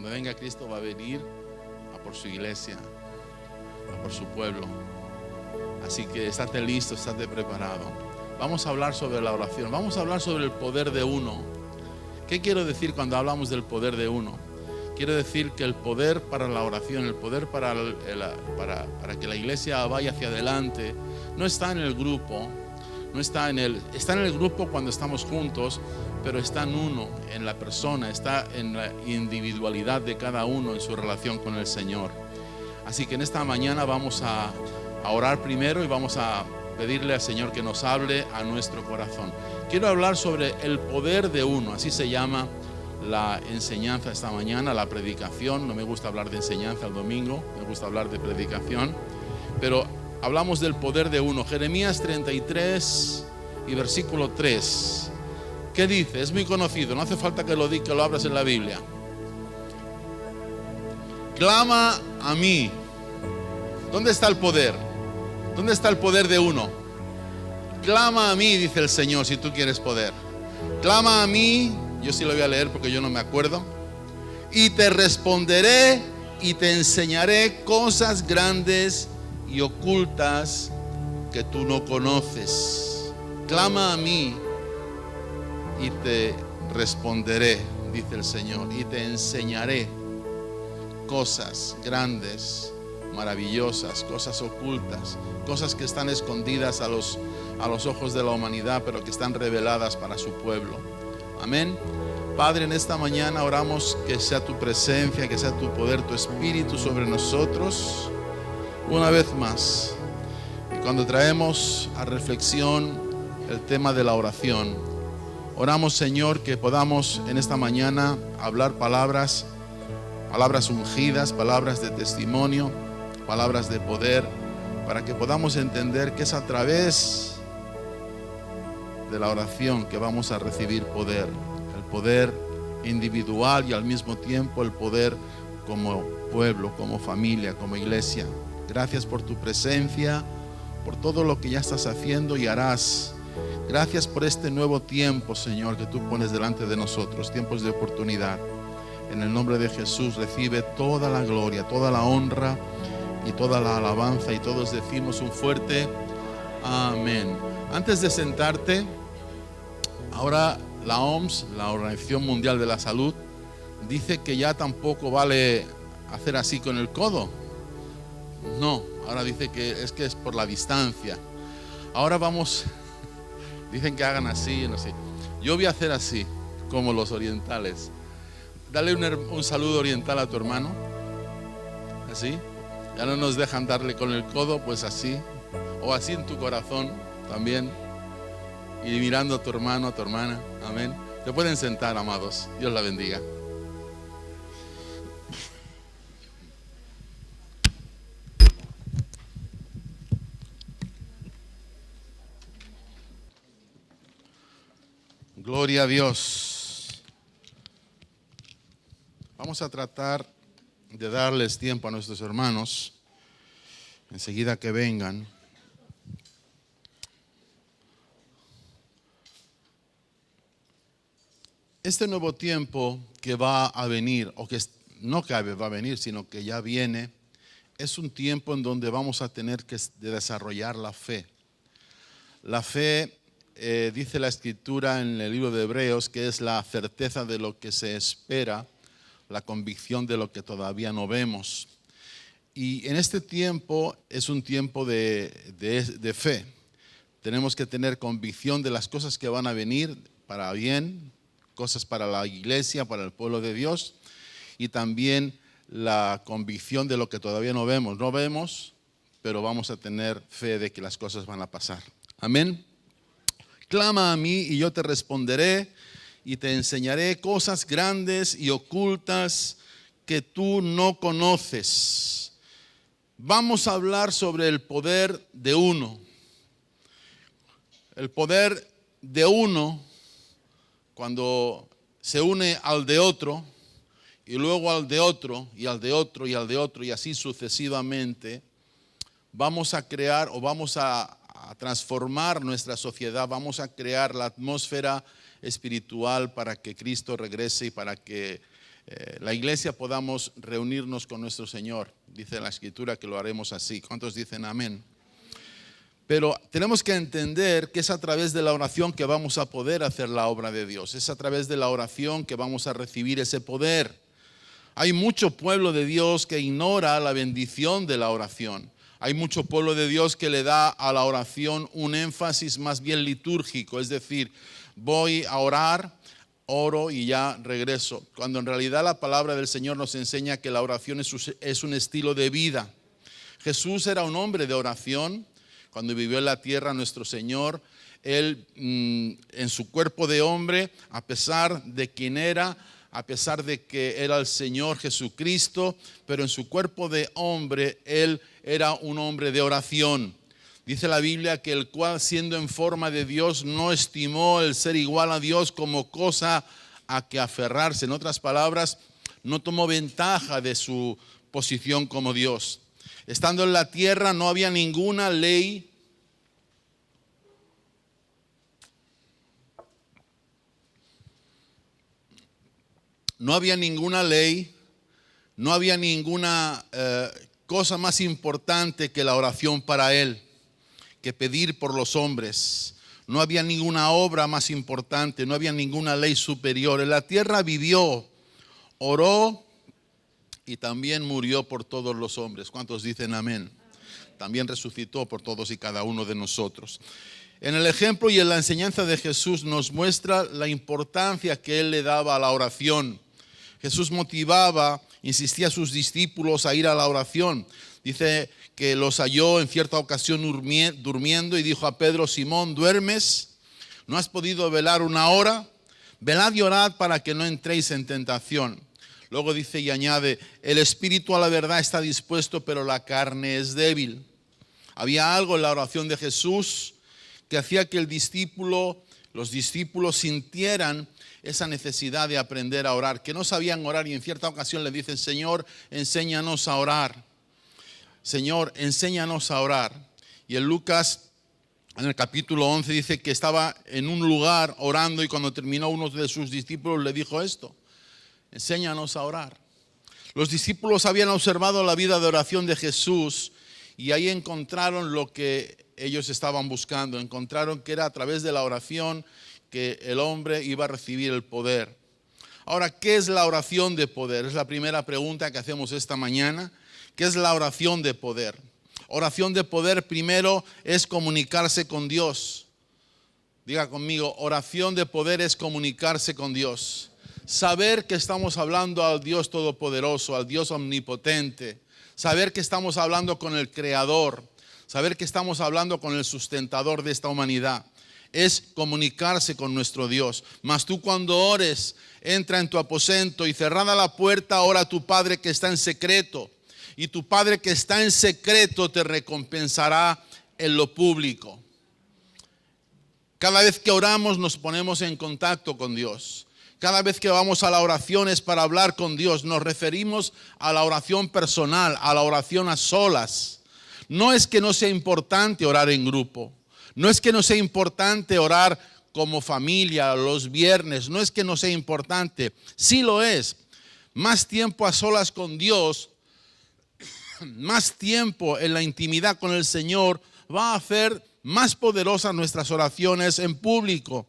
Cuando venga Cristo va a venir a por su iglesia, a por su pueblo. Así que estate listo, estate preparado. Vamos a hablar sobre la oración, vamos a hablar sobre el poder de uno. ¿Qué quiero decir cuando hablamos del poder de uno? Quiero decir que el poder para la oración, el poder para que la iglesia vaya hacia adelante, no está en el grupo, está en el grupo cuando estamos juntos, pero está en uno, en la persona, está en la individualidad de cada uno en su relación con el Señor. Así que en esta mañana vamos a orar primero y vamos a pedirle al Señor que nos hable a nuestro corazón. Quiero hablar sobre el poder de uno, así se llama la enseñanza esta mañana, la predicación. No me gusta hablar de enseñanza el domingo, me gusta hablar de predicación, pero hablamos del poder de uno. Jeremías 33 y versículo 3. ¿Qué dice? Es muy conocido, no hace falta que lo abras en la Biblia. Clama a mí. ¿Dónde está el poder? ¿Dónde está el poder de uno? Clama a mí, dice el Señor, si tú quieres poder. Clama a mí, yo sí lo voy a leer porque yo no me acuerdo. Y te responderé y te enseñaré cosas grandes y ocultas que tú no conoces. Clama a mí y te responderé, dice el Señor, y te enseñaré cosas grandes, maravillosas, cosas ocultas, cosas que están escondidas a los ojos de la humanidad, pero que están reveladas para su pueblo. Amén. Padre, en esta mañana oramos que sea tu presencia, que sea tu poder, tu espíritu sobre nosotros una vez más. Y cuando traemos a reflexión el tema de la oración, oramos, Señor, que podamos en esta mañana hablar palabras ungidas, palabras de testimonio, palabras de poder, para que podamos entender que es a través de la oración que vamos a recibir poder, el poder individual y al mismo tiempo el poder como pueblo, como familia, como iglesia. Gracias por tu presencia, por todo lo que ya estás haciendo y harás. Gracias por este nuevo tiempo, Señor, que tú pones delante de nosotros, tiempos de oportunidad. En el nombre de Jesús recibe toda la gloria, toda la honra y toda la alabanza, y todos decimos un fuerte amén. Antes de sentarte, ahora la OMS, la Organización Mundial de la Salud, dice que ya tampoco vale hacer así con el codo. No, ahora dice que es por la distancia. Ahora vamos, dicen que hagan así, no sé. Yo voy a hacer así, como los orientales. Dale un saludo oriental a tu hermano. Así. Ya no nos dejan darle con el codo, pues así. O así en tu corazón también. Y mirando a tu hermano, a tu hermana. Amén. Te pueden sentar, amados. Dios la bendiga. Gloria a Dios. Vamos a tratar de darles tiempo a nuestros hermanos, enseguida que vengan. Este nuevo tiempo que va a venir, o que no que va a venir, sino que ya viene, es un tiempo en donde vamos a tener que desarrollar la fe. La fe, dice la Escritura en el libro de Hebreos, que es la certeza de lo que se espera, la convicción de lo que todavía no vemos. Y en este tiempo es un tiempo de fe. Tenemos que tener convicción de las cosas que van a venir para bien, cosas para la iglesia, para el pueblo de Dios, y también la convicción de lo que todavía no vemos. No vemos, pero vamos a tener fe de que las cosas van a pasar. Amén. Clama a mí y yo te responderé y te enseñaré cosas grandes y ocultas que tú no conoces. Vamos a hablar sobre el poder de uno. El poder de uno, cuando se une al de otro, y luego al de otro, y al de otro, y al de otro, y así sucesivamente, vamos a crear o vamos a transformar nuestra sociedad, vamos a crear la atmósfera espiritual para que Cristo regrese y para que la iglesia podamos reunirnos con nuestro Señor. Dice la Escritura que lo haremos así. ¿Cuántos dicen amén? Pero tenemos que entender que es a través de la oración que vamos a poder hacer la obra de Dios. Es a través de la oración que vamos a recibir ese poder. Hay mucho pueblo de Dios que ignora la bendición de la oración. Hay mucho pueblo de Dios que le da a la oración un énfasis más bien litúrgico. Es decir, voy a orar, oro y ya regreso. Cuando en realidad la palabra del Señor nos enseña que la oración es un estilo de vida. Jesús era un hombre de oración. Cuando vivió en la tierra nuestro Señor, Él en su cuerpo de hombre, a pesar de quien era, a pesar de que era el Señor Jesucristo, pero en su cuerpo de hombre, Él era un hombre de oración. Dice la Biblia que el cual, siendo en forma de Dios, no estimó el ser igual a Dios como cosa a que aferrarse. En otras palabras, no tomó ventaja de su posición como Dios. Estando en la tierra no había ninguna ley no había ninguna cosa más importante que la oración para Él, que pedir por los hombres. No había ninguna obra más importante, no había ninguna ley superior. En la tierra vivió, oró y también murió por todos los hombres. ¿Cuántos dicen amén? También resucitó por todos y cada uno de nosotros. En el ejemplo y en la enseñanza de Jesús nos muestra la importancia que Él le daba a la oración. Jesús motivaba, insistía a sus discípulos a ir a la oración. Dice que los halló en cierta ocasión durmiendo y dijo a Pedro: Simón, ¿duermes? ¿No has podido velar una hora? Velad y orad para que no entréis en tentación. Luego dice y añade: el espíritu a la verdad está dispuesto, pero la carne es débil. Había algo en la oración de Jesús que hacía que los discípulos sintieran esa necesidad de aprender a orar, que no sabían orar, y en cierta ocasión le dicen: Señor, enséñanos a orar. Señor, enséñanos a orar. Y en Lucas, en el capítulo 11, dice que estaba en un lugar orando, y cuando terminó, uno de sus discípulos le dijo esto: enséñanos a orar. Los discípulos habían observado la vida de oración de Jesús y ahí encontraron lo que ellos estaban buscando. Encontraron que era a través de la oración que el hombre iba a recibir el poder. Ahora, ¿qué es la oración de poder? Es la primera pregunta que hacemos esta mañana. ¿Qué es la oración de poder? Oración de poder, primero, es comunicarse con Dios. Diga conmigo: oración de poder es comunicarse con Dios. Saber que estamos hablando al Dios Todopoderoso, al Dios Omnipotente. Saber que estamos hablando con el Creador. Saber que estamos hablando con el sustentador de esta humanidad. Es comunicarse con nuestro Dios. Mas tú, cuando ores, entra en tu aposento y cerrada la puerta, ora a tu Padre que está en secreto. Y tu Padre que está en secreto te recompensará en lo público. Cada vez que oramos nos ponemos en contacto con Dios. Cada vez que vamos a la oración es para hablar con Dios. Nos referimos a la oración personal, a la oración a solas. No es que no sea importante orar en grupo. No es que no sea importante orar como familia los viernes. No es que no sea importante. Sí lo es. Más tiempo a solas con Dios, más tiempo en la intimidad con el Señor, va a hacer más poderosas nuestras oraciones en público.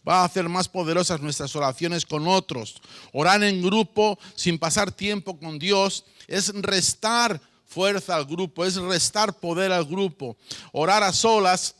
Va a hacer más poderosas nuestras oraciones con otros. Orar en grupo sin pasar tiempo con Dios es restar fuerza al grupo, es restar poder al grupo. Orar a solas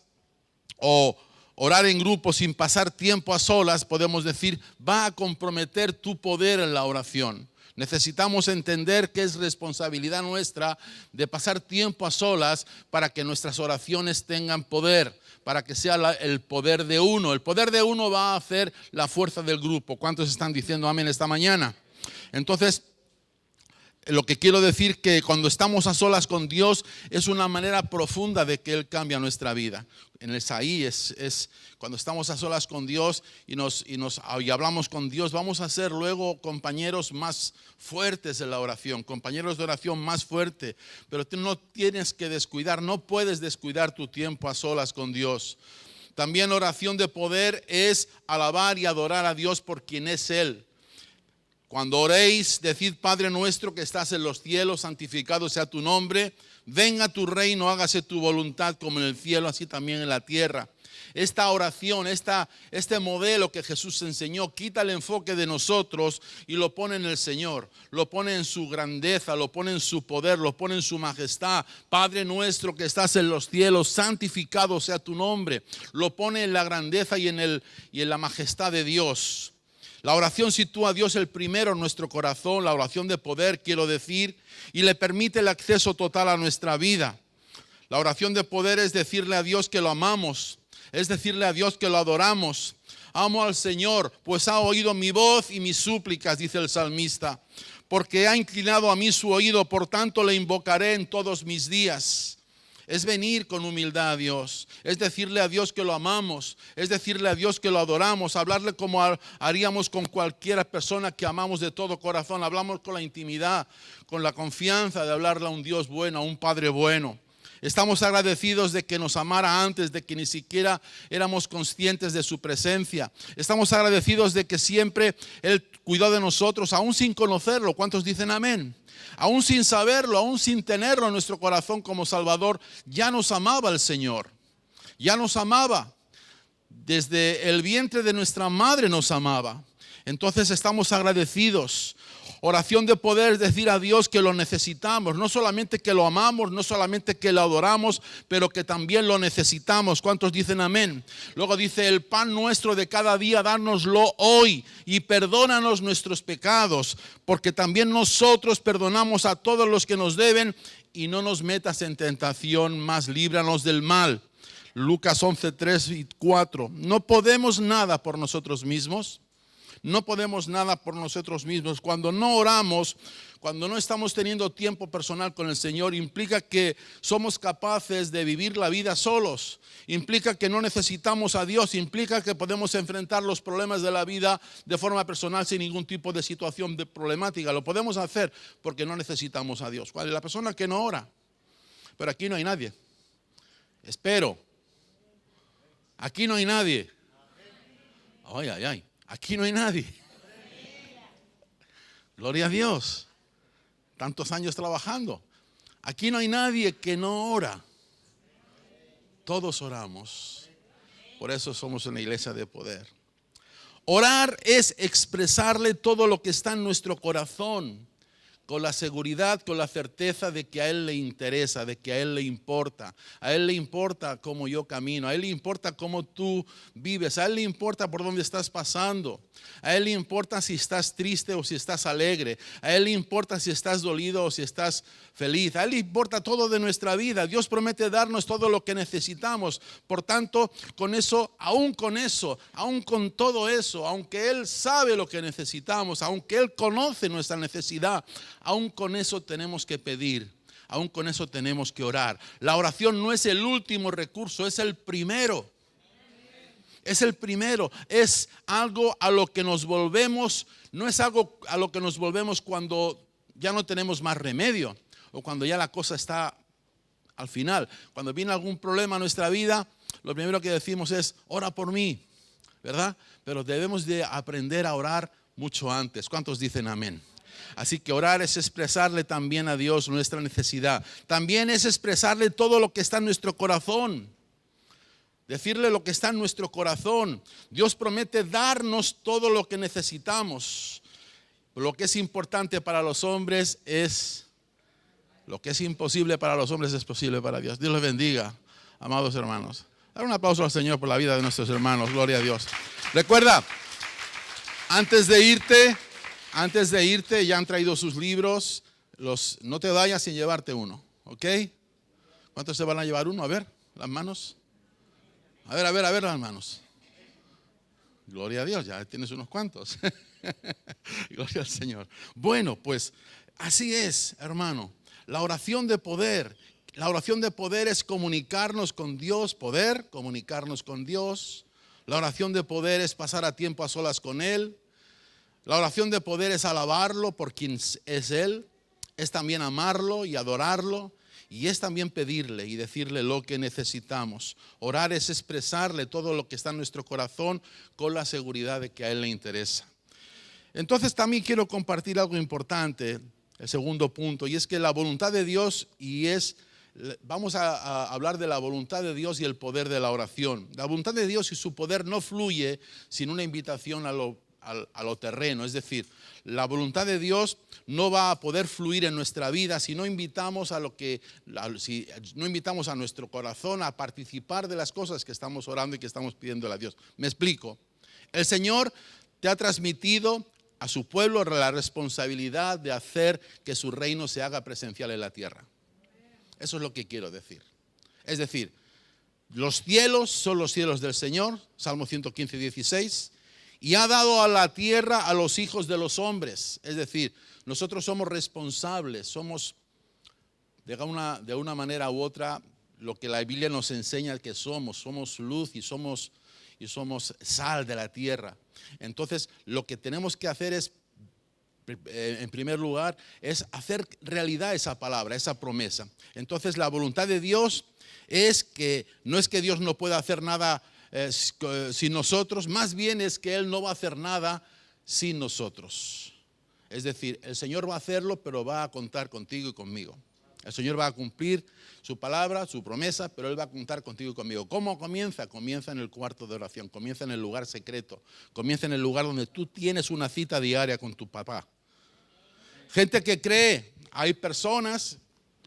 o orar en grupo sin pasar tiempo a solas, podemos decir, va a comprometer tu poder en la oración. Necesitamos entender que es responsabilidad nuestra de pasar tiempo a solas para que nuestras oraciones tengan poder, para que sea el poder de uno. El poder de uno va a hacer la fuerza del grupo. ¿Cuántos están diciendo amén esta mañana? Entonces, lo que quiero decir que cuando estamos a solas con Dios es una manera profunda de que Él cambia nuestra vida. Ahí es cuando estamos a solas con Dios y hablamos con Dios, vamos a ser luego compañeros más fuertes en la oración, compañeros de oración más fuertes. Pero tú no tienes que descuidar, no puedes descuidar tu tiempo a solas con Dios. También oración de poder es alabar y adorar a Dios por quien es Él. Cuando oréis, decid: Padre nuestro que estás en los cielos, santificado sea tu nombre. Venga tu reino, hágase tu voluntad como en el cielo, así también en la tierra. Esta oración, este modelo que Jesús enseñó, quita el enfoque de nosotros y lo pone en el Señor. Lo pone en su grandeza, lo pone en su poder, lo pone en su majestad. Padre nuestro que estás en los cielos, santificado sea tu nombre. Lo pone en la grandeza y en la majestad de Dios. La oración sitúa a Dios el primero en nuestro corazón, la oración de poder, quiero decir, y le permite el acceso total a nuestra vida. La oración de poder es decirle a Dios que lo amamos, es decirle a Dios que lo adoramos. Amo al Señor, pues ha oído mi voz y mis súplicas, dice el salmista, porque ha inclinado a mí su oído, por tanto le invocaré en todos mis días. Es venir con humildad a Dios, es decirle a Dios que lo amamos, es decirle a Dios que lo adoramos, hablarle como haríamos con cualquier persona que amamos de todo corazón. Hablamos con la intimidad, con la confianza de hablarle a un Dios bueno, a un Padre bueno. Estamos agradecidos de que nos amara antes de que ni siquiera éramos conscientes de su presencia. Estamos agradecidos de que siempre Él cuidó de nosotros, aún sin conocerlo. ¿Cuántos dicen amén? Aún sin saberlo, aún sin tenerlo en nuestro corazón como Salvador, ya nos amaba el Señor. Ya nos amaba. Desde el vientre de nuestra madre nos amaba. Entonces estamos agradecidos. Oración de poder es decir a Dios que lo necesitamos, no solamente que lo amamos, no solamente que lo adoramos, pero que también lo necesitamos. ¿Cuántos dicen amén? Luego dice: el pan nuestro de cada día, dárnoslo hoy y perdónanos nuestros pecados, porque también nosotros perdonamos a todos los que nos deben, y no nos metas en tentación, mas líbranos del mal. Lucas 11, 3 y 4. No podemos nada por nosotros mismos. No podemos nada por nosotros mismos. Cuando no oramos, cuando no estamos teniendo tiempo personal con el Señor, implica que somos capaces de vivir la vida solos. Implica que no necesitamos a Dios. Implica que podemos enfrentar los problemas de la vida de forma personal sin ningún tipo de situación de problemática. Lo podemos hacer porque no necesitamos a Dios. ¿Cuál es la persona que no ora? Pero aquí no hay nadie. Espero. Aquí no hay nadie. Ay, ay, ay. Aquí no hay nadie. Gloria a Dios. Tantos años trabajando. Aquí no hay nadie que no ora. Todos oramos. Por eso somos una iglesia de poder. Orar es expresarle todo lo que está en nuestro corazón, con la seguridad, con la certeza de que a Él le interesa, de que a Él le importa. A Él le importa cómo yo camino, a Él le importa cómo tú vives, a Él le importa por dónde estás pasando, a Él le importa si estás triste o si estás alegre, a Él le importa si estás dolido o si estás feliz, a Él le importa todo de nuestra vida. Dios promete darnos todo lo que necesitamos. Por tanto, con eso, aún con todo eso, aunque Él sabe lo que necesitamos, aunque Él conoce nuestra necesidad, aún con eso tenemos que pedir, aún con eso tenemos que orar. La oración no es el último recurso, es el primero. Es el primero, es algo a lo que nos volvemos, no es algo a lo que nos volvemos cuando ya no tenemos más remedio o cuando ya la cosa está al final. Cuando viene algún problema a nuestra vida, lo primero que decimos es: ora por mí, ¿verdad? Pero debemos de aprender a orar mucho antes. ¿Cuántos dicen amén? Así que orar es expresarle también a Dios nuestra necesidad. También es expresarle todo lo que está en nuestro corazón. Decirle lo que está en nuestro corazón. Dios promete darnos todo lo que necesitamos. Lo que es importante para los hombres es, lo que es imposible para los hombres es posible para Dios. Dios les bendiga, amados hermanos. Dar un aplauso al Señor por la vida de nuestros hermanos. Gloria a Dios. Recuerda, antes de irte, ya han traído sus libros. No te vayas sin llevarte uno, ¿ok? ¿Cuántos se van a llevar uno? A ver, las manos. A ver las manos. Gloria a Dios, ya tienes unos cuantos. Gloria al Señor. Bueno, pues así es, hermano. La oración de poder. La oración de poder es comunicarnos con Dios, poder comunicarnos con Dios. La oración de poder es pasar a tiempo a solas con Él. La oración de poder es alabarlo por quien es Él. Es también amarlo y adorarlo. Y es también pedirle y decirle lo que necesitamos. Orar es expresarle todo lo que está en nuestro corazón con la seguridad de que a Él le interesa. Entonces también quiero compartir algo importante, el segundo punto, y es que la voluntad de Dios vamos a hablar de la voluntad de Dios y el poder de la oración. La voluntad de Dios y su poder no fluye sin una invitación a lo terreno. Es decir, la voluntad de Dios no va a poder fluir en nuestra vida si no invitamos si no invitamos a nuestro corazón a participar de las cosas que estamos orando y que estamos pidiéndole a Dios. Me explico. El Señor te ha transmitido a su pueblo la responsabilidad de hacer que su reino se haga presencial en la tierra. Eso es lo que quiero decir. Es decir, los cielos son los cielos del Señor, Salmo 115, 16, y ha dado a la tierra a los hijos de los hombres. Es decir, nosotros somos responsables, somos de una manera u otra lo que la Biblia nos enseña que somos luz y somos sal de la tierra. Entonces, lo que tenemos que hacer es, en primer lugar, es hacer realidad esa palabra, esa promesa. Entonces, la voluntad de Dios no es que Dios no pueda hacer nada sin nosotros, más bien es que Él no va a hacer nada sin nosotros. Es decir, el Señor va a hacerlo, pero va a contar contigo y conmigo. El Señor va a cumplir su palabra, su promesa, pero Él va a contar contigo y conmigo. ¿Cómo comienza? Comienza en el cuarto de oración, comienza en el lugar secreto, comienza en el lugar donde tú tienes una cita diaria con tu papá. Gente que cree, hay personas,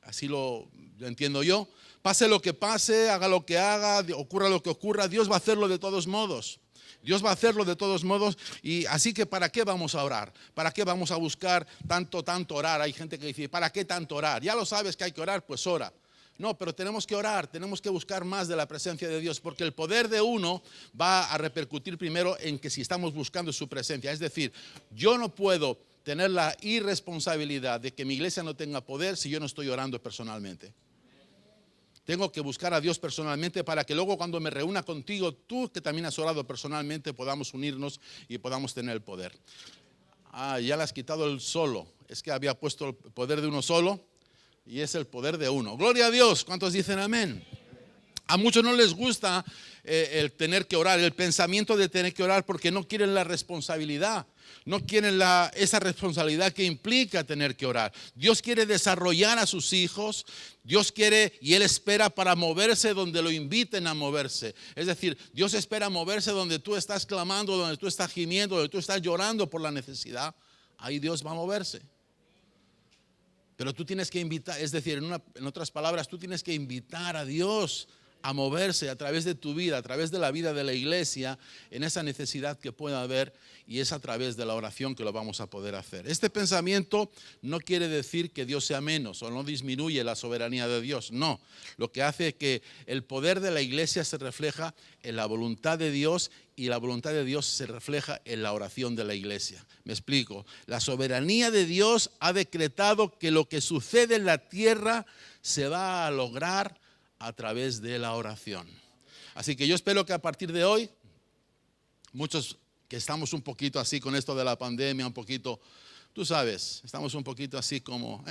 así lo entiendo yo, pase lo que pase, haga lo que haga, ocurra lo que ocurra, Dios va a hacerlo de todos modos. Dios va a hacerlo de todos modos, y así que ¿para qué vamos a orar? ¿Para qué vamos a buscar tanto orar? Hay gente que dice, ¿para qué tanto orar? Ya lo sabes que hay que orar, pues ora. No, pero tenemos que orar, tenemos que buscar más de la presencia de Dios, porque el poder de uno va a repercutir primero en que si estamos buscando su presencia. Es decir, yo no puedo tener la irresponsabilidad de que mi iglesia no tenga poder si yo no estoy orando personalmente. Tengo que buscar a Dios personalmente para que luego cuando me reúna contigo, tú que también has orado personalmente, podamos unirnos y podamos tener el poder. Ya le has quitado el solo. Es que había puesto el poder de uno solo y es el poder de uno. Gloria a Dios. ¿Cuántos dicen amén? A muchos no les gusta el tener que orar, el pensamiento de tener que orar, porque no quieren la responsabilidad. No quieren esa responsabilidad que implica tener que orar. Dios quiere desarrollar a sus hijos. Dios quiere y Él espera para moverse donde lo inviten a moverse. Es decir, Dios espera moverse donde tú estás clamando, donde tú estás gimiendo, donde tú estás llorando por la necesidad. Ahí Dios va a moverse. Pero tú tienes que invitar, es decir, en otras palabras, tú tienes que invitar a Dios a moverse a través de tu vida, a través de la vida de la iglesia, en esa necesidad que pueda haber, y es a través de la oración que lo vamos a poder hacer. Este pensamiento no quiere decir que Dios sea menos o no disminuye la soberanía de Dios, no. Lo que hace es que el poder de la iglesia se refleja en la voluntad de Dios, y la voluntad de Dios se refleja en la oración de la iglesia. Me explico. La soberanía de Dios ha decretado que lo que sucede en la tierra se va a lograr a través de la oración. Así que yo espero que a partir de hoy, muchos que estamos un poquito así con esto de la pandemia, un poquito, tú sabes, estamos un poquito así como,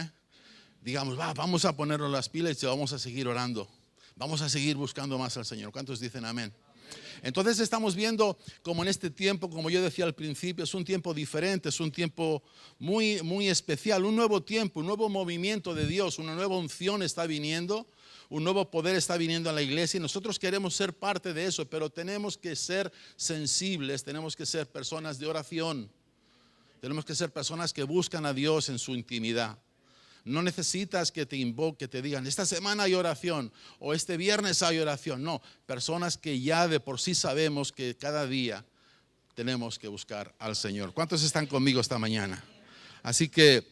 digamos, vamos a ponernos las pilas y vamos a seguir orando. Vamos a seguir buscando más al Señor. ¿Cuántos dicen amén? Entonces estamos viendo como en este tiempo, como yo decía al principio, es un tiempo diferente, es un tiempo muy, muy especial, un nuevo tiempo, un nuevo movimiento de Dios, una nueva unción está viniendo. Un nuevo poder está viniendo a la iglesia y nosotros queremos ser parte de eso, pero tenemos que ser sensibles, tenemos que ser personas de oración, tenemos que ser personas que buscan a Dios en su intimidad. No necesitas que te invoque, te digan, esta semana hay oración o este viernes hay oración. No, personas que ya de por sí sabemos que cada día tenemos que buscar al Señor. ¿Cuántos están conmigo esta mañana? Así que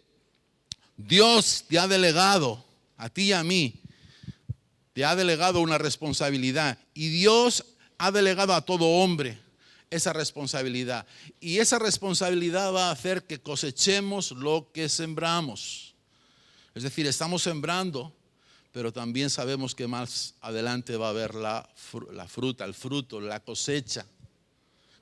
Dios te ha delegado a ti y a mí, te ha delegado una responsabilidad, y Dios ha delegado a todo hombre esa responsabilidad, y esa responsabilidad va a hacer que cosechemos lo que sembramos. Es decir, estamos sembrando, pero también sabemos que más adelante va a haber la fruta, el fruto, la cosecha.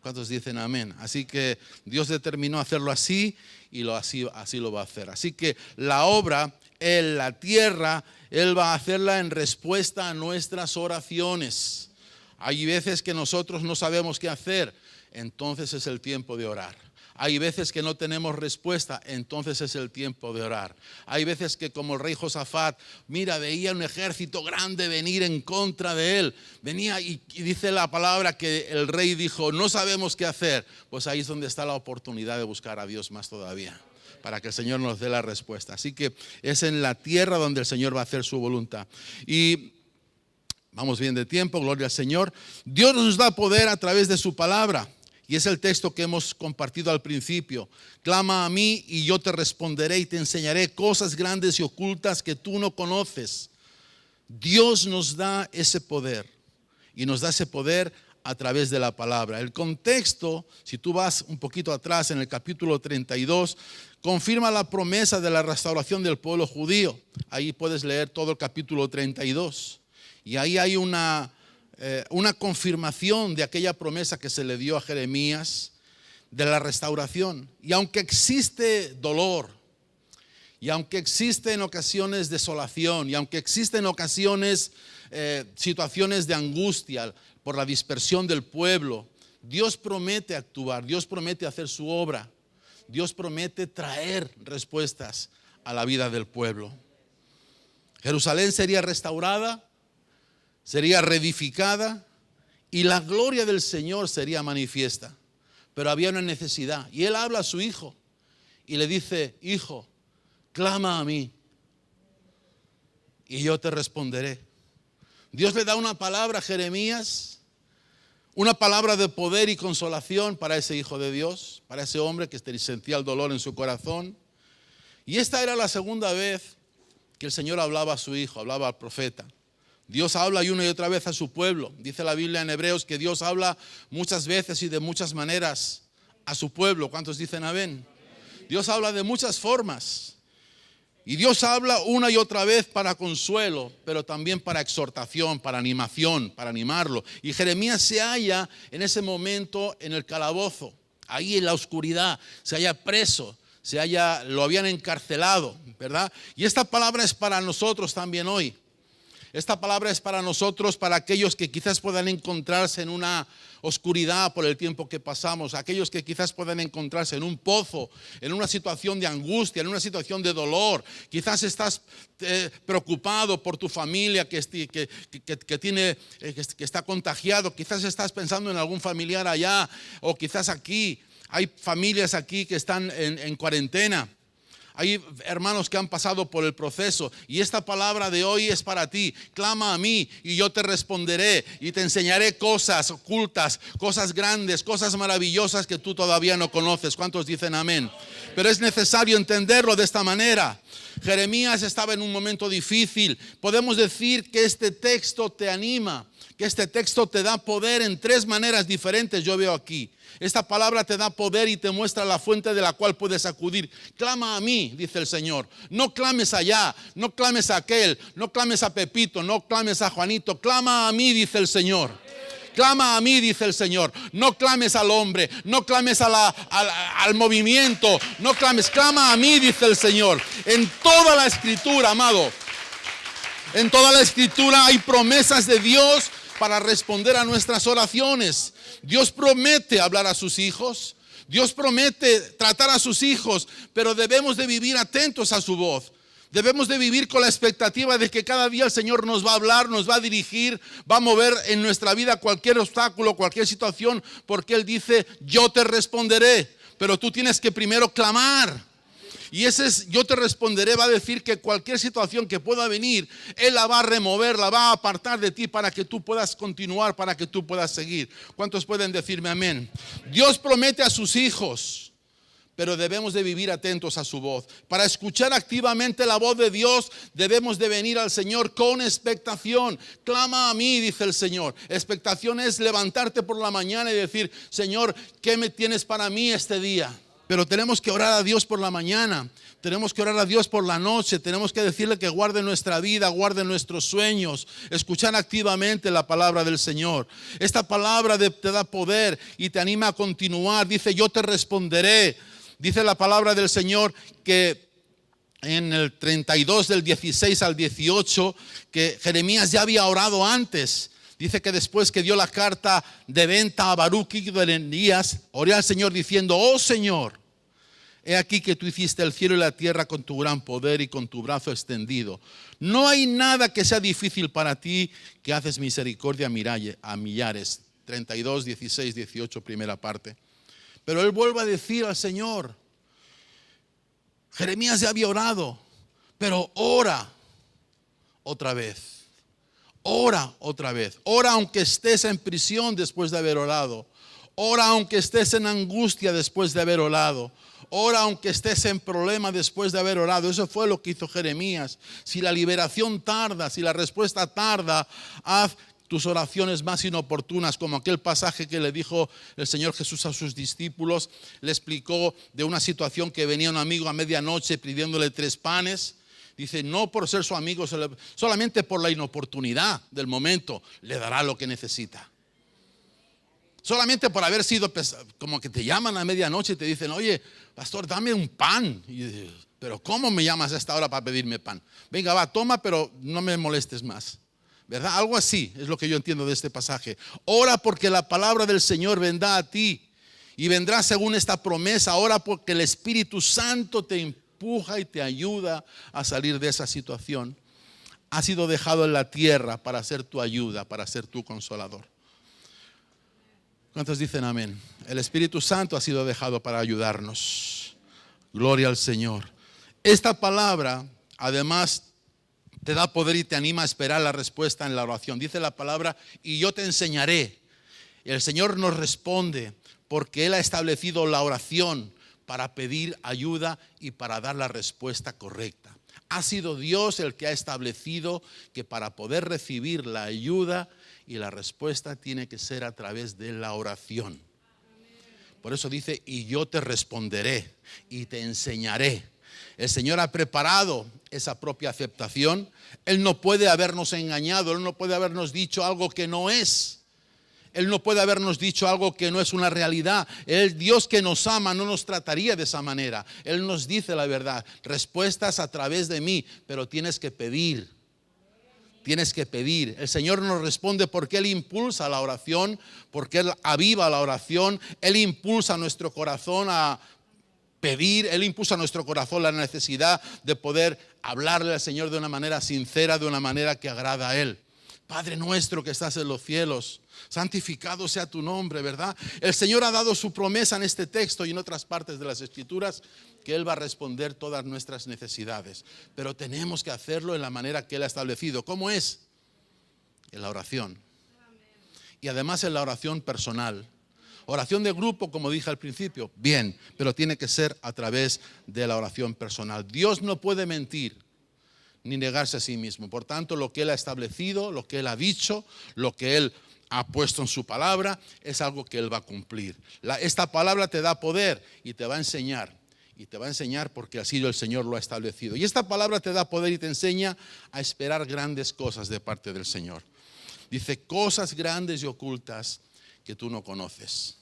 ¿Cuántos dicen amén? Así que Dios determinó hacerlo así y así lo va a hacer. Así que la obra en la tierra, Él va a hacerla en respuesta a nuestras oraciones. Hay veces que nosotros no sabemos qué hacer, entonces es el tiempo de orar. Hay veces que no tenemos respuesta, entonces es el tiempo de orar. Hay veces que, como el rey Josafat, mira, veía un ejército grande venir en contra de él. Venía y dice la palabra que el rey dijo, no sabemos qué hacer. Pues ahí es donde está la oportunidad de buscar a Dios más todavía, para que el Señor nos dé la respuesta. Así que es en la tierra donde el Señor va a hacer su voluntad. Y vamos bien de tiempo, gloria al Señor. Dios nos da poder a través de su palabra. Y es el texto que hemos compartido al principio. Clama a mí y yo te responderé y te enseñaré cosas grandes y ocultas que tú no conoces. Dios nos da ese poder y nos da ese poder a través de la palabra. El contexto, si tú vas un poquito atrás en el capítulo 32, confirma la promesa de la restauración del pueblo judío. Ahí puedes leer todo el capítulo 32. Y ahí hay una confirmación de aquella promesa que se le dio a Jeremías de la restauración. Y aunque existe dolor, y aunque existe en ocasiones desolación, y aunque existen en ocasiones situaciones de angustia por la dispersión del pueblo, Dios promete actuar, Dios promete hacer su obra, Dios promete traer respuestas a la vida del pueblo. Jerusalén sería restaurada, sería reedificada y la gloria del Señor sería manifiesta. Pero había una necesidad y él habla a su hijo y le dice, hijo, clama a mí y yo te responderé. Dios le da una palabra a Jeremías, una palabra de poder y consolación para ese hijo de Dios, para ese hombre que sentía el dolor en su corazón. Y esta era la segunda vez que el Señor hablaba a su hijo, hablaba al profeta. Dios habla y una y otra vez a su pueblo. Dice la Biblia en Hebreos que Dios habla muchas veces y de muchas maneras a su pueblo. ¿Cuántos dicen amén? Dios habla de muchas formas. Y Dios habla una y otra vez para consuelo, pero también para exhortación, para animación, para animarlo. Y Jeremías se halla en ese momento en el calabozo, ahí en la oscuridad, se halla preso, lo habían encarcelado, ¿verdad? Y esta palabra es para nosotros también hoy. Esta palabra es para nosotros, para aquellos que quizás puedan encontrarse en una oscuridad por el tiempo que pasamos, aquellos que quizás puedan encontrarse en un pozo, en una situación de angustia, en una situación de dolor. Quizás estás preocupado por tu familia que está contagiado, quizás estás pensando en algún familiar allá o quizás aquí. Hay familias aquí que están en cuarentena. Hay hermanos que han pasado por el proceso y esta palabra de hoy es para ti. Clama a mí y yo te responderé y te enseñaré cosas ocultas, cosas grandes, cosas maravillosas que tú todavía no conoces. ¿Cuántos dicen amén? Pero es necesario entenderlo de esta manera. Jeremías estaba en un momento difícil. Podemos decir que este texto te anima, que este texto te da poder en tres maneras diferentes. Yo veo aquí. Esta palabra te da poder y te muestra la fuente de la cual puedes acudir. Clama a mí, dice el Señor. No clames allá, no clames a aquel, no clames a Pepito, no clames a Juanito. Clama a mí, dice el Señor. Clama a mí, dice el Señor. No clames al hombre, no clames al movimiento, no clames. Clama a mí, dice el Señor. En toda la Escritura, amado, en toda la Escritura hay promesas de Dios para responder a nuestras oraciones. Dios promete hablar a sus hijos, Dios promete tratar a sus hijos, pero debemos de vivir atentos a su voz. Debemos de vivir con la expectativa de que cada día el Señor nos va a hablar, nos va a dirigir, va a mover en nuestra vida cualquier obstáculo, cualquier situación, porque Él dice, yo te responderé, pero tú tienes que primero clamar. Y yo te responderé, va a decir que cualquier situación que pueda venir, Él la va a remover, la va a apartar de ti para que tú puedas continuar, para que tú puedas seguir. ¿Cuántos pueden decirme amén? Dios promete a sus hijos, pero debemos de vivir atentos a su voz. Para escuchar activamente la voz de Dios, debemos de venir al Señor con expectación. Clama a mí, dice el Señor. Expectación es levantarte por la mañana y decir, Señor, ¿qué me tienes para mí este día? Pero tenemos que orar a Dios por la mañana, tenemos que orar a Dios por la noche, tenemos que decirle que guarde nuestra vida, guarde nuestros sueños, escuchar activamente la palabra del Señor. Esta palabra te da poder y te anima a continuar. Dice, yo te responderé. Dice la palabra del Señor que en el 32 del 16 al 18, que Jeremías ya había orado antes. Dice que después que dio la carta de venta a Baruch, hijo de Elías, oré al Señor diciendo: oh Señor, he aquí que tú hiciste el cielo y la tierra con tu gran poder y con tu brazo extendido. No hay nada que sea difícil para ti, que haces misericordia a millares. 32, 16, 18, primera parte. Pero él vuelve a decir al Señor: Jeremías ya había orado, pero ora otra vez. Ora otra vez. Ora aunque estés en prisión después de haber orado. Ora aunque estés en angustia después de haber orado. Ora aunque estés en problema después de haber orado. Eso fue lo que hizo Jeremías. Si la liberación tarda, si la respuesta tarda, haz tus oraciones más inoportunas, como aquel pasaje que le dijo el Señor Jesús a sus discípulos. Le explicó de una situación que venía un amigo a medianoche pidiéndole 3 panes. Dice: no por ser su amigo, solamente por la inoportunidad del momento le dará lo que necesita. Solamente por haber sido, como que te llaman a medianoche y te dicen: oye, pastor, dame un pan. Y yo digo: pero ¿cómo me llamas a esta hora para pedirme pan? Venga, va, toma, pero no me molestes más. ¿Verdad? Algo así es lo que yo entiendo de este pasaje. Ora porque la palabra del Señor vendrá a ti y vendrá según esta promesa. Ora porque el Espíritu Santo te empuja y te ayuda a salir de esa situación. Ha sido dejado en la tierra para ser tu ayuda, para ser tu consolador. ¿Cuántos dicen amén? El Espíritu Santo ha sido dejado para ayudarnos. Gloria al Señor. Esta palabra, además, te da poder y te anima a esperar la respuesta en la oración. Dice la palabra: y yo te enseñaré. El Señor nos responde porque Él ha establecido la oración para pedir ayuda y para dar la respuesta correcta. Ha sido Dios el que ha establecido que para poder recibir la ayuda y la respuesta tiene que ser a través de la oración. Por eso dice: y yo te responderé y te enseñaré. El Señor ha preparado esa propia aceptación. Él no puede habernos engañado. Él no puede habernos dicho algo que no es. Él no puede habernos dicho algo que no es una realidad. El Dios que nos ama no nos trataría de esa manera. Él nos dice la verdad: respuestas a través de mí, pero tienes que pedir. Tienes que pedir. El Señor nos responde porque Él impulsa la oración, porque Él aviva la oración. Él impulsa nuestro corazón a pedir. Él impulsa a nuestro corazón la necesidad de poder hablarle al Señor de una manera sincera, de una manera que agrada a Él. Padre nuestro que estás en los cielos, santificado sea tu nombre, ¿verdad? El Señor ha dado su promesa en este texto y en otras partes de las Escrituras, que Él va a responder todas nuestras necesidades. Pero tenemos que hacerlo en la manera que Él ha establecido. ¿Cómo es? En la oración. Y además en la oración personal. Oración de grupo, como dije al principio, bien, pero tiene que ser a través de la oración personal. Dios no puede mentir ni negarse a sí mismo. Por tanto, lo que Él ha establecido, lo que Él ha dicho, lo que Él ha puesto en su palabra, es algo que Él va a cumplir. Esta palabra te da poder y te va a enseñar. Y te va a enseñar porque así el Señor lo ha establecido. Y esta palabra te da poder y te enseña a esperar grandes cosas de parte del Señor. Dice: cosas grandes y ocultas que tú no conoces.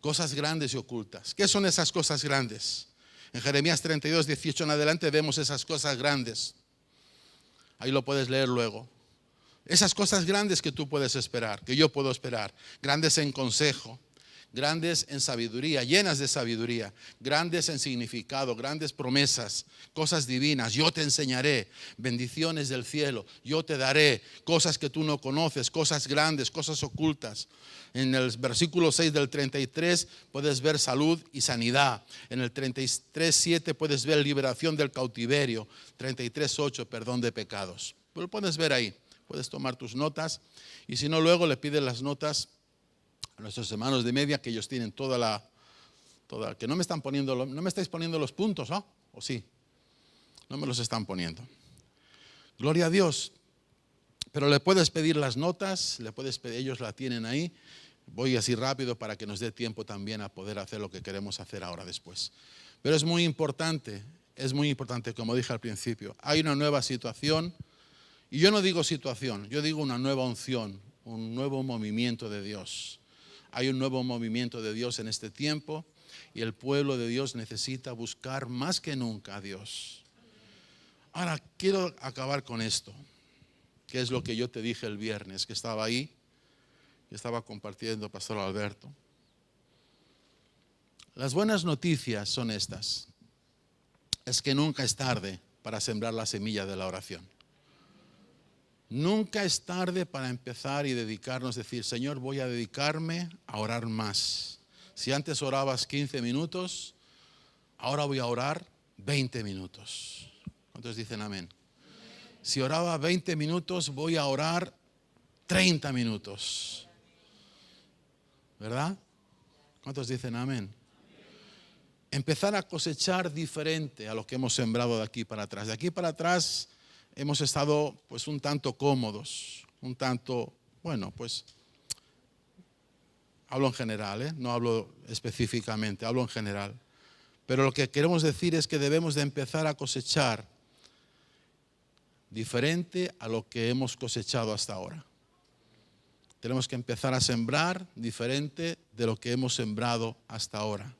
Cosas grandes y ocultas. ¿Qué son esas cosas grandes? En Jeremías 32, 18 en adelante vemos esas cosas grandes. Ahí lo puedes leer luego. Esas cosas grandes que tú puedes esperar, que yo puedo esperar. Grandes en consejo, grandes en sabiduría, llenas de sabiduría, grandes en significado, grandes promesas, cosas divinas. Yo te enseñaré bendiciones del cielo. Yo te daré cosas que tú no conoces, cosas grandes, cosas ocultas. En el versículo 6 del 33 puedes ver salud y sanidad. En el 33:7 puedes ver liberación del cautiverio. 33:8 perdón de pecados. Lo puedes ver ahí. Puedes tomar tus notas. Y si no, luego le pides las notas a nuestros hermanos de media, que ellos tienen toda que no me están poniendo, no me estáis poniendo los puntos, ¿no? ¿O sí? No me los están poniendo. Gloria a Dios. Pero le puedes pedir las notas, le puedes pedir, ellos la tienen ahí. Voy así rápido para que nos dé tiempo también a poder hacer lo que queremos hacer ahora después. Pero es muy importante, como dije al principio. Hay una nueva situación, y yo no digo situación, yo digo una nueva unción, un nuevo movimiento de Dios. Hay un nuevo movimiento de Dios en este tiempo, y el pueblo de Dios necesita buscar más que nunca a Dios. Ahora, quiero acabar con esto. que es lo que yo te dije el viernes, que estaba ahí, que estaba compartiendo Pastor Alberto. Las buenas noticias son estas. Es que nunca es tarde para sembrar la semilla de la oración. Nunca es tarde para empezar y dedicarnos, decir, Señor, voy a dedicarme a orar más. Si antes orabas 15 minutos, ahora voy a orar 20 minutos. ¿Cuántos dicen amén? Si oraba 20 minutos, voy a orar 30 minutos. ¿Verdad? ¿Cuántos dicen amén? Empezar a cosechar diferente a lo que hemos sembrado de aquí para atrás. De aquí para atrás hemos estado pues un tanto cómodos, un tanto, bueno, pues hablo en general, no hablo específicamente, hablo en general. Pero lo que queremos decir es que debemos de empezar a cosechar diferente a lo que hemos cosechado hasta ahora. Tenemos que empezar a sembrar diferente de lo que hemos sembrado hasta ahora.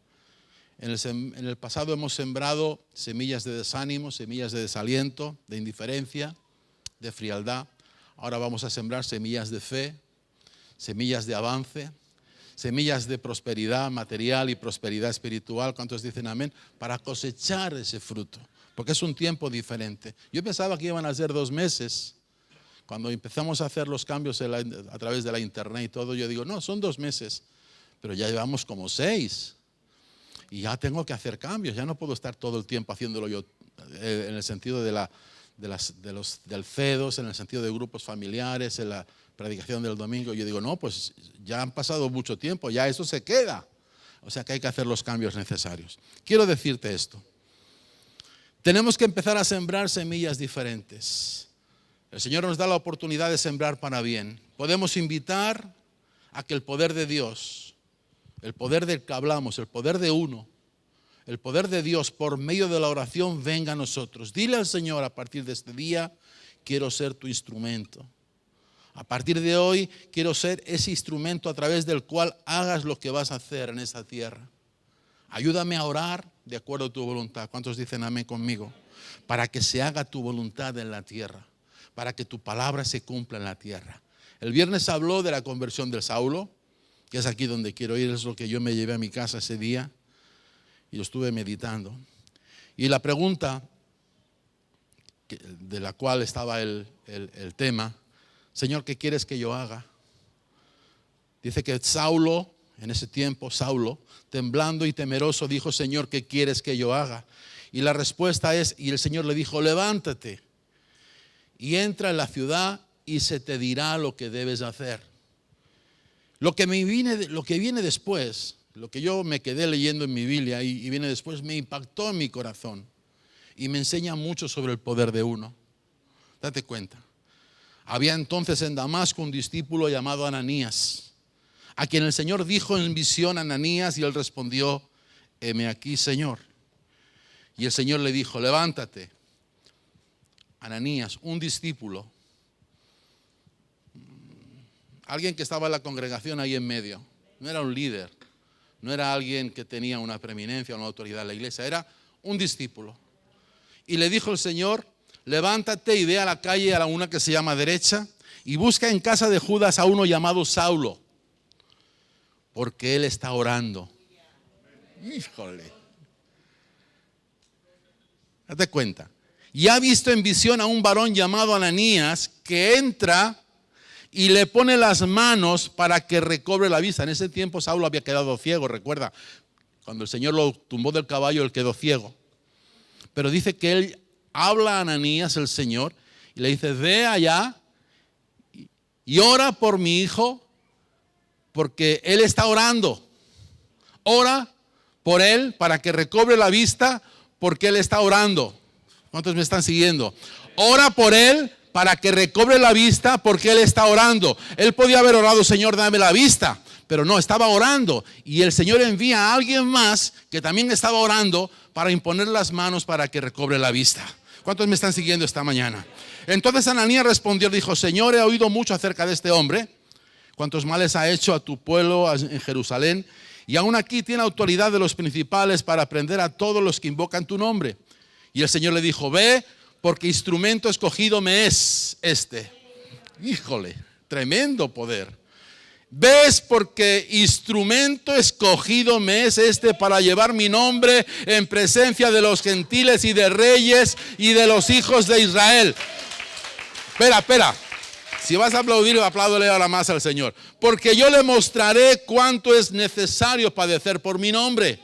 En el pasado hemos sembrado semillas de desánimo, semillas de desaliento, de indiferencia, de frialdad. Ahora vamos a sembrar semillas de fe, semillas de avance, semillas de prosperidad material y prosperidad espiritual. ¿Cuántos dicen amén? Para cosechar ese fruto, porque es un tiempo diferente. Yo pensaba que iban a ser 2 meses. Cuando empezamos a hacer los cambios a través de la internet y todo, yo digo, no, son 2 meses, pero ya llevamos como 6. Y ya tengo que hacer cambios, ya no puedo estar todo el tiempo haciéndolo yo en el sentido del FEDOS, en el sentido de grupos familiares, en la predicación del domingo. Yo digo, no, pues ya han pasado mucho tiempo, ya eso se queda. O sea que hay que hacer los cambios necesarios. Quiero decirte esto. Tenemos que empezar a sembrar semillas diferentes. El Señor nos da la oportunidad de sembrar para bien. Podemos invitar a que el poder de Dios, el poder del que hablamos, el poder de uno, el poder de Dios por medio de la oración venga a nosotros. Dile al Señor, a partir de este día, quiero ser tu instrumento. A partir de hoy, quiero ser ese instrumento a través del cual hagas lo que vas a hacer en esta tierra. Ayúdame a orar de acuerdo a tu voluntad. ¿Cuántos dicen amén conmigo? Para que se haga tu voluntad en la tierra, para que tu palabra se cumpla en la tierra. El viernes habló de la conversión de Saulo, que es aquí donde quiero ir, es lo que yo me llevé a mi casa ese día y lo estuve meditando. Y la pregunta de la cual estaba el tema, Señor, ¿qué quieres que yo haga? Dice que Saulo, en ese tiempo, Saulo, temblando y temeroso, dijo, Señor, ¿qué quieres que yo haga? Y la respuesta es, y el Señor le dijo, levántate y entra en la ciudad y se te dirá lo que debes hacer. Lo que viene después, lo que yo me quedé leyendo en mi Biblia y viene después, me impactó en mi corazón y me enseña mucho sobre el poder de uno. Date cuenta. Había entonces en Damasco un discípulo llamado Ananías, a quien el Señor dijo en visión a Ananías y él respondió, heme aquí, Señor. Y el Señor le dijo, levántate. Ananías, un discípulo, alguien que estaba en la congregación ahí en medio, no era un líder, no era alguien que tenía una preeminencia o una autoridad en la iglesia, era un discípulo. Y le dijo el Señor, levántate y ve a la calle a la una que se llama derecha y busca en casa de Judas a uno llamado Saulo, porque él está orando. Híjole. Date cuenta. Y ha visto en visión a un varón llamado Ananías que entra y le pone las manos para que recobre la vista. En ese tiempo Saulo había quedado ciego, recuerda. Cuando el Señor lo tumbó del caballo, él quedó ciego. Pero dice que él habla a Ananías, el Señor, y le dice, ve allá y ora por mi hijo, porque él está orando. Ora por él para que recobre la vista, porque él está orando. ¿Cuántos me están siguiendo? Ora por él para que recobre la vista, porque él está orando. Él podía haber orado, Señor, dame la vista, pero no, estaba orando. Y el Señor envía a alguien más que también estaba orando para imponer las manos para que recobre la vista. ¿Cuántos me están siguiendo esta mañana? Entonces Ananías respondió, dijo, Señor, he oído mucho acerca de este hombre, cuántos males ha hecho a tu pueblo en Jerusalén, y aún aquí tiene autoridad de los principales para prender a todos los que invocan tu nombre. Y el Señor le dijo, ve, porque instrumento escogido me es este. Híjole, tremendo poder. ¿Ves? Porque instrumento escogido me es este para llevar mi nombre en presencia de los gentiles y de reyes y de los hijos de Israel. Espera. Si vas a aplaudir, apláudole ahora más al Señor. Porque yo le mostraré cuánto es necesario padecer por mi nombre.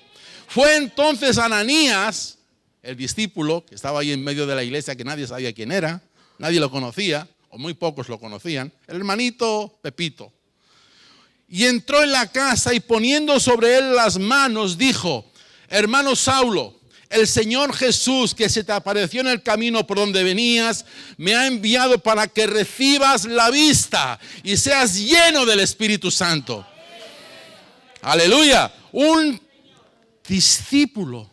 Fue entonces Ananías, el discípulo, que estaba ahí en medio de la iglesia, que nadie sabía quién era, nadie lo conocía, o muy pocos lo conocían, el hermanito Pepito. Y entró en la casa y poniendo sobre él las manos, dijo: hermano Saulo, el Señor Jesús, que se te apareció en el camino por donde venías, me ha enviado para que recibas la vista y seas lleno del Espíritu Santo. Aleluya. Un discípulo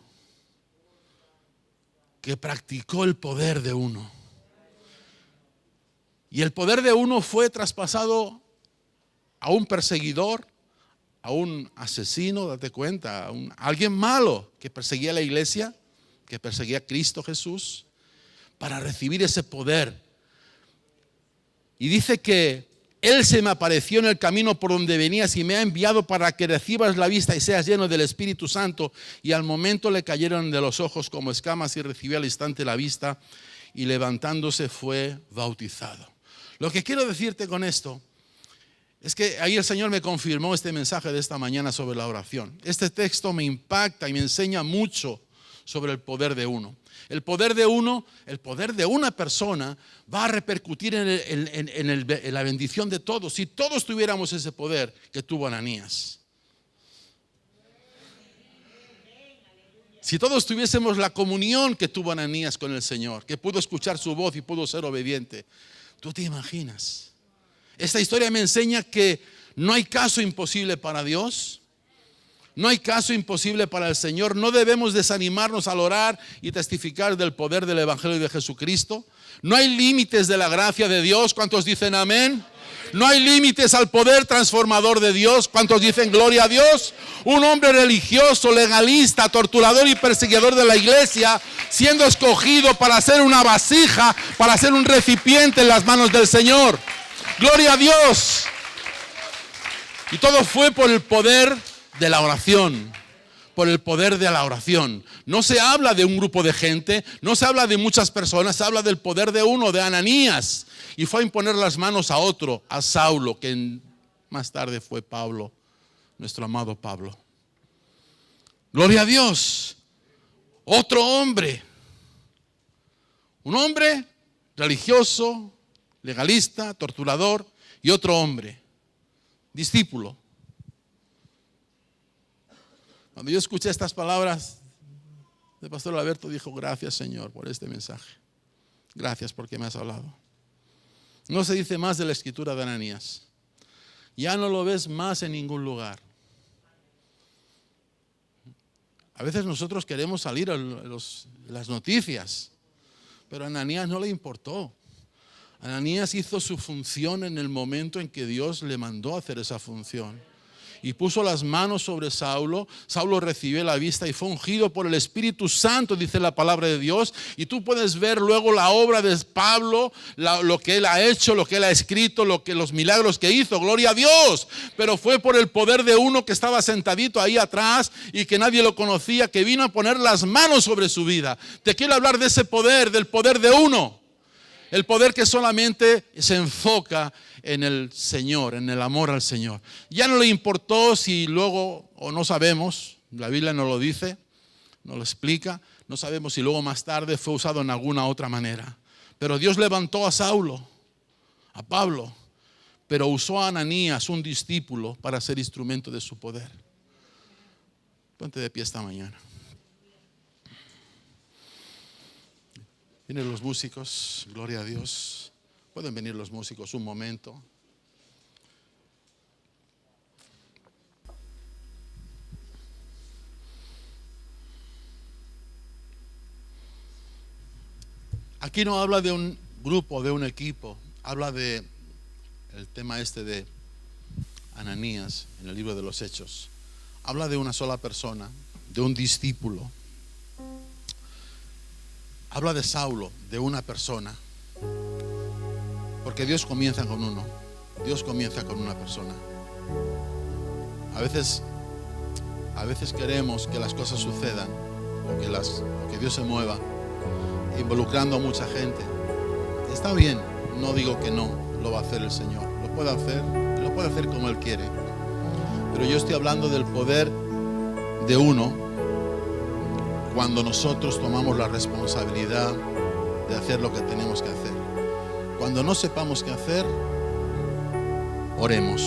que practicó el poder de uno. Y el poder de uno fue traspasado a un perseguidor, a un asesino, date cuenta, a alguien malo que perseguía a la iglesia, que perseguía a Cristo Jesús, para recibir ese poder. Y dice que Él se me apareció en el camino por donde venías y me ha enviado para que recibas la vista y seas lleno del Espíritu Santo. Y al momento le cayeron de los ojos como escamas y recibió al instante la vista y levantándose fue bautizado. Lo que quiero decirte con esto es que ahí el Señor me confirmó este mensaje de esta mañana sobre la oración. Este texto me impacta y me enseña mucho sobre el poder de uno. El poder de uno, el poder de una persona va a repercutir en la bendición de todos. Si todos tuviéramos ese poder que tuvo Ananías. Si todos tuviésemos la comunión que tuvo Ananías con el Señor, que pudo escuchar su voz y pudo ser obediente. ¿Tú te imaginas? Esta historia me enseña que no hay caso imposible para Dios. No hay caso imposible para el Señor. No debemos desanimarnos al orar y testificar del poder del Evangelio de Jesucristo. No hay límites de la gracia de Dios. ¿Cuántos dicen amén? No hay límites al poder transformador de Dios. ¿Cuántos dicen gloria a Dios? Un hombre religioso, legalista, torturador y perseguidor de la iglesia, siendo escogido para ser una vasija, para ser un recipiente en las manos del Señor. Gloria a Dios. Y todo fue por el poder de la oración, por el poder de la oración. No se habla de un grupo de gente, no se habla de muchas personas, se habla del poder de uno, de Ananías. Y fue a imponer las manos a otro, a Saulo, que más tarde fue Pablo, nuestro amado Pablo. Gloria a Dios. Otro hombre, un hombre religioso, legalista, torturador, y otro hombre, discípulo. Cuando yo escuché estas palabras, el pastor Alberto dijo: gracias, Señor, por este mensaje. Gracias porque me has hablado. No se dice más de la escritura de Ananías. Ya no lo ves más en ningún lugar. A veces nosotros queremos salir a las noticias, pero a Ananías no le importó. Ananías hizo su función en el momento en que Dios le mandó a hacer esa función. Y puso las manos sobre Saulo. Saulo recibió la vista y fue ungido por el Espíritu Santo, dice la palabra de Dios. Y tú puedes ver luego la obra de Pablo, lo que él ha hecho, lo que él ha escrito, los milagros que hizo. Gloria a Dios. Pero fue por el poder de uno que estaba sentadito ahí atrás y que nadie lo conocía, que vino a poner las manos sobre su vida. Te quiero hablar de ese poder, del poder de uno. El poder que solamente se enfoca en el Señor, en el amor al Señor. Ya no le importó si luego, o no sabemos, la Biblia no lo dice, no lo explica, no sabemos si luego más tarde fue usado en alguna otra manera. Pero Dios levantó a Saulo, a Pablo, pero usó a Ananías, un discípulo, para ser instrumento de su poder. Ponte de pie esta mañana. Vienen los músicos, gloria a Dios. Pueden venir los músicos un momento. Aquí no habla de un grupo, de un equipo. Habla de el tema este de Ananías en el libro de los Hechos. Habla de una sola persona, de un discípulo. Habla de Saulo, de una persona. Porque Dios comienza con uno. Dios comienza con una persona. A veces queremos que las cosas sucedan o que Dios se mueva involucrando a mucha gente. Está bien, no digo que no lo va a hacer el Señor. Lo puede hacer como Él quiere. Pero yo estoy hablando del poder de uno cuando nosotros tomamos la responsabilidad de hacer lo que tenemos que hacer. Cuando no sepamos qué hacer, oremos.